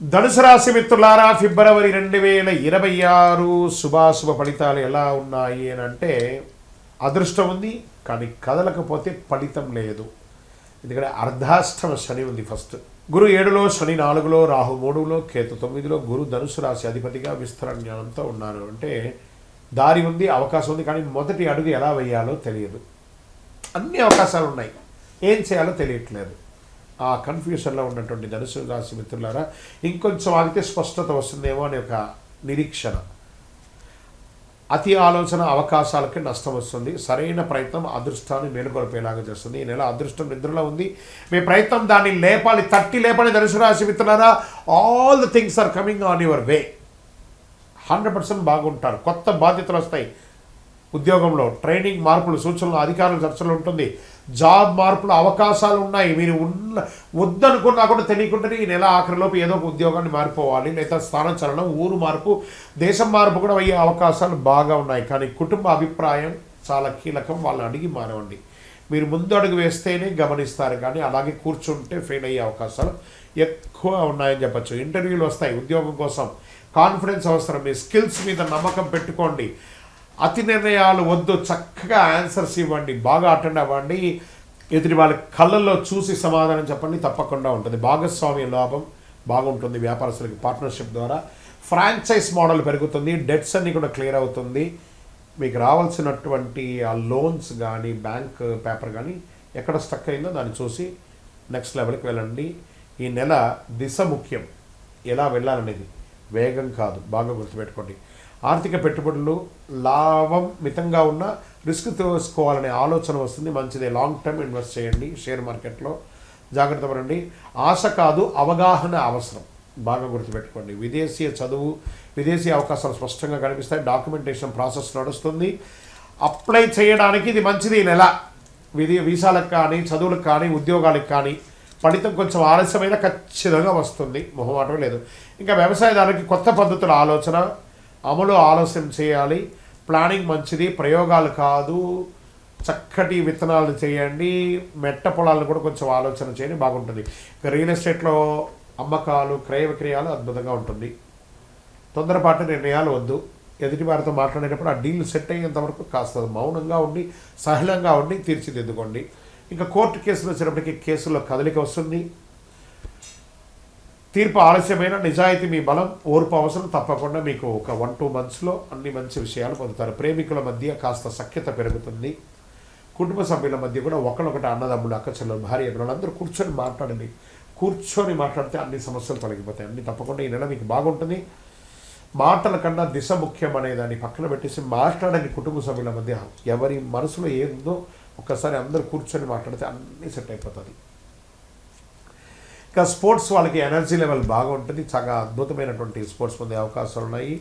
ధనుసు రాశి మిత్రులారా, ఫిబ్రవరి 2026 శుభాశుభ ఫలితాలు ఎలా ఉన్నాయి అని అంటే, అదృష్టం ఉంది కానీ కదలకపోతే ఫలితం లేదు. ఎందుకంటే అర్ధాష్టమ శని ఉంది. ఫస్ట్ గురు 7లో, శని 4లో, రాహు 3లో, కేతు 9లో. గురు ధనుసు రాశి అధిపతిగా విస్తరణ జ్ఞానంతో ఉన్నారు. అంటే దారి ఉంది, అవకాశం ఉంది, కానీ మొదటి అడుగు ఎలా వేయాలో తెలియదు. అన్ని అవకాశాలు ఉన్నాయి, ఏం చేయాలో తెలియట్లేదు. ఆ కన్ఫ్యూషన్లో ఉన్నటువంటి ధనుసు రాశి మిత్రులారా, ఇంకొంచెం ఆగితే స్పష్టత వస్తుందేమో అనే ఒక నిరీక్షణ. అతి ఆలోచన అవకాశాలకి నష్టం వస్తుంది. సరైన ప్రయత్నం అదృష్టాన్ని మేలుకొల్పేలాగా చేస్తుంది. ఈ నెల అదృష్టం నిద్రలో ఉంది. మీ ప్రయత్నం దాన్ని లేపాలి, తట్టి లేపాలి. ధనుసు రాశి మిత్రులారా, all the things are coming on your way. 100% బాగుంటారు. కొత్త బాధ్యతలు వస్తాయి. ఉద్యోగంలో ట్రైనింగ్, మార్పులు, సూచనలు, అధికారుల చర్చలు ఉంటుంది. జాబ్ మార్పుల అవకాశాలు ఉన్నాయి. మీరు వద్దనుకున్నా కూడా తెలియకుండానే ఈ నెల ఆఖరిలోపు ఏదో ఒక ఉద్యోగాన్ని మారిపోవాలి, లేదా స్థానచలనం, ఊరు మార్పు, దేశం మార్పు కూడా అయ్యే అవకాశాలు బాగా ఉన్నాయి. కానీ కుటుంబ అభిప్రాయం చాలా కీలకం. వాళ్ళని అడిగి మారవండి. మీరు ముందు అడుగు వేస్తేనే గమనిస్తారు, కానీ అలాగే కూర్చుంటే ఫెయిల్ అయ్యే అవకాశాలు ఎక్కువ ఉన్నాయని చెప్పచ్చు. ఇంటర్వ్యూలు వస్తాయి ఉద్యోగం కోసం. కాన్ఫిడెన్స్ అవసరం. మీ స్కిల్స్ మీద నమ్మకం పెట్టుకోండి. అతి నిర్ణయాలు వద్దు. చక్కగా ఆన్సర్స్ ఇవ్వండి, బాగా అటెండ్ అవ్వండి. ఎదుటి వాళ్ళ కళ్ళల్లో చూసి సమాధానం చెప్పండి, తప్పకుండా ఉంటుంది. భాగస్వామ్య లాభం బాగుంటుంది. వ్యాపారస్తులకి పార్ట్నర్షిప్ ద్వారా ఫ్రాంచైజ్ మోడల్ పెరుగుతుంది. డెట్స్ అన్నీ కూడా క్లియర్ అవుతుంది. మీకు రావాల్సినటువంటి ఆ లోన్స్ కానీ, బ్యాంక్ పేపర్ కానీ ఎక్కడ స్టక్ అయిందో దాన్ని చూసి నెక్స్ట్ లెవెల్కి వెళ్ళండి. ఈ నెల దిశ ముఖ్యం, ఎలా వెళ్ళాలనేది, వేగం కాదు. బాగా గుర్తుపెట్టుకోండి. ఆర్థిక పెట్టుబడులు లాభం మితంగా ఉన్న రిస్క్ తీసుకోవాలనే ఆలోచన వస్తుంది. మంచిదే. లాంగ్ టర్మ్ ఇన్వెస్ట్ చేయండి. షేర్ మార్కెట్లో జాగ్రత్త పడండి. ఆశ కాదు, అవగాహన అవసరం. బాగా గుర్తుపెట్టుకోండి. విదేశీయ చదువు, విదేశీ అవకాశాలు స్పష్టంగా కనిపిస్తాయి. డాక్యుమెంటేషన్ ప్రాసెస్ నడుస్తుంది. అప్లై చేయడానికి ఇది మంచిది. ఈ నెల వీసాలకు కానీ, చదువులకు కానీ, ఉద్యోగాలకు కానీ ఫలితం కొంచెం ఆలస్యమైన ఖచ్చితంగా వస్తుంది. మొహమాటం లేదు. ఇంకా వ్యవసాయదారులకి కొత్త పద్ధతుల ఆలోచన అమలు ఆలస్యం చేయాలి. ప్లానింగ్ మంచిది, ప్రయోగాలు కాదు. చక్కటి విత్తనాలు చేయండి. మెట్ట పొలాలను కూడా కొంచెం ఆలోచన చేయండి, బాగుంటుంది. ఇక రియల్ ఎస్టేట్లో అమ్మకాలు, క్రయ విక్రయాలు అద్భుతంగా ఉంటుంది. తొందరపాటు నిర్ణయాలు వద్దు. ఎదుటి వారితో మాట్లాడేటప్పుడు ఆ డీల్ సెట్ అయ్యేంత వరకు కాస్త మౌనంగా ఉండి, సహనంగా ఉండి తీర్చిదిద్దుకోండి. ఇంకా కోర్టు కేసులు వచ్చినప్పటికీ కేసుల్లో కదలిక వస్తుంది. తీర్పు ఆలస్యమైన నిజాయితీ మీ బలం, ఓర్పు అవసరం. తప్పకుండా మీకు ఒక 1-2 monthsలో అన్ని మంచి విషయాలు పొందుతారు. ప్రేమికుల మధ్య కాస్త సఖ్యత పెరుగుతుంది. కుటుంబ సభ్యుల మధ్య కూడా ఒకళ్ళొకటి, అన్నదమ్ములు, అక్కచెల్లెలు, భార్య, పిల్లలందరూ కూర్చొని మాట్లాడండి. కూర్చొని మాట్లాడితే అన్ని సమస్యలు తొలగిపోతాయి. అన్ని తప్పకుండా ఈ నెల మీకు బాగుంటుంది. మాటల కన్నా దిశ ముఖ్యం అనేదాన్ని పక్కన పెట్టేసి మాట్లాడని కుటుంబ సభ్యుల మధ్య ఎవరి మనసులో ఏముందో ఒక్కసారి అందరూ కూర్చొని మాట్లాడితే అన్నీ సెట్ అయిపోతుంది. ఇంకా స్పోర్ట్స్ వాళ్ళకి ఎనర్జీ లెవెల్ బాగా ఉంటుంది. చాలా అద్భుతమైనటువంటి స్పోర్ట్స్ పొందే అవకాశాలు ఉన్నాయి.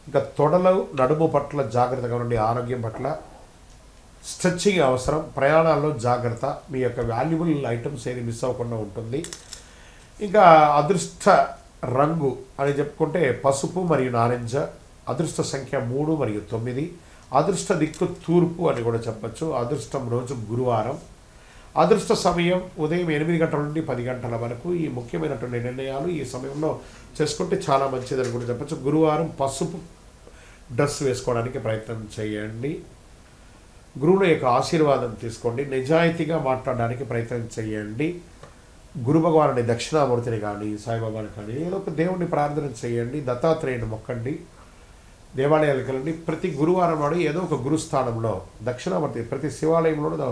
ఇంకా తొడలు, నడుము పట్ల జాగ్రత్తగా ఉండి, ఆరోగ్యం పట్ల స్ట్రెచ్చింగ్ అవసరం. ప్రయాణాల్లో జాగ్రత్త. మీ యొక్క వాల్యుబుల్ ఐటమ్స్ ఏది మిస్ అవ్వకుండా ఉంటుంది. ఇంకా అదృష్ట రంగు అని చెప్పుకుంటే పసుపు మరియు నారింజ. అదృష్ట సంఖ్య 3 మరియు 9. అదృష్ట దిక్కు తూర్పు అని కూడా చెప్పచ్చు. అదృష్టం రోజు గురువారం. అదృష్ట సమయం ఉదయం 8 గంటల నుండి 10 గంటల వరకు. ఈ ముఖ్యమైనటువంటి నిర్ణయాలు ఈ సమయంలో చేసుకుంటే చాలా మంచిదని కూడా చెప్పచ్చు. గురువారం పసుపు డ్రెస్ వేసుకోవడానికి ప్రయత్నం చేయండి. గురువుల యొక్క ఆశీర్వాదం తీసుకోండి. నిజాయితీగా మాట్లాడడానికి ప్రయత్నం చేయండి. గురు భగవానుని, దక్షిణామూర్తిని కానీ, సాయిబాబాని కానీ ఏదో ఒక దేవుడిని ప్రార్థన చేయండి. దత్తాత్రేయుని మొక్కండి. దేవాలయాలకు వెళ్ళండి. ప్రతి గురువారం నాడు ఏదో ఒక గురుస్థానంలో దక్షిణామూర్తి, ప్రతి శివాలయంలో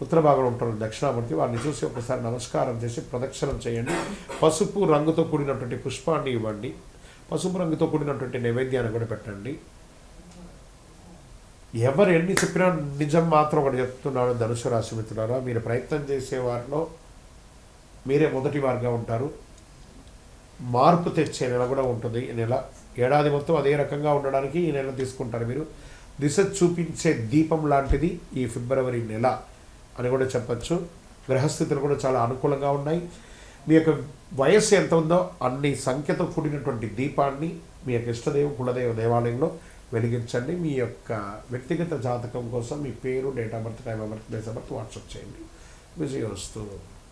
ఉత్తర భాగంలో ఉంటారు దక్షిణామూర్తి. వారిని చూసి ఒకసారి నమస్కారం చేసి ప్రదక్షిణం చేయండి. పసుపు రంగుతో కూడినటువంటి పుష్పాన్ని ఇవ్వండి. పసుపు రంగుతో కూడినటువంటి నైవేద్యాన్ని కూడా పెట్టండి. ఎవరు ఎన్ని చెప్పినా నిజం మాత్రం ఒకటి చెప్తున్నాడు ధనుసు రాశి మిత్రులారా. మీరు ప్రయత్నం చేసే వారిలో మీరే మొదటి వారుగా ఉంటారు. మార్పు తెచ్చే నెల కూడా ఉంటుంది ఈ నెల. ఏడాది మొత్తం అదే రకంగా ఉండడానికి ఈ నెల తీసుకుంటారు మీరు. దిశ చూపించే దీపం లాంటిది ఈ ఫిబ్రవరి నెల అని కూడా చెప్పచ్చు. గ్రహస్థితులు కూడా చాలా అనుకూలంగా ఉన్నాయి. మీ యొక్క వయస్సు ఎంత ఉందో అన్ని సంఖ్యతో కూడినటువంటి దీపాన్ని మీ యొక్క ఇష్టదేవ కులదేవ దేవాలయంలో వెలిగించండి. మీ యొక్క వ్యక్తిగత జాతకం కోసం మీ పేరు, date of birth, time of birth, place of birth WhatsApp చేయండి. విజయోస్తు.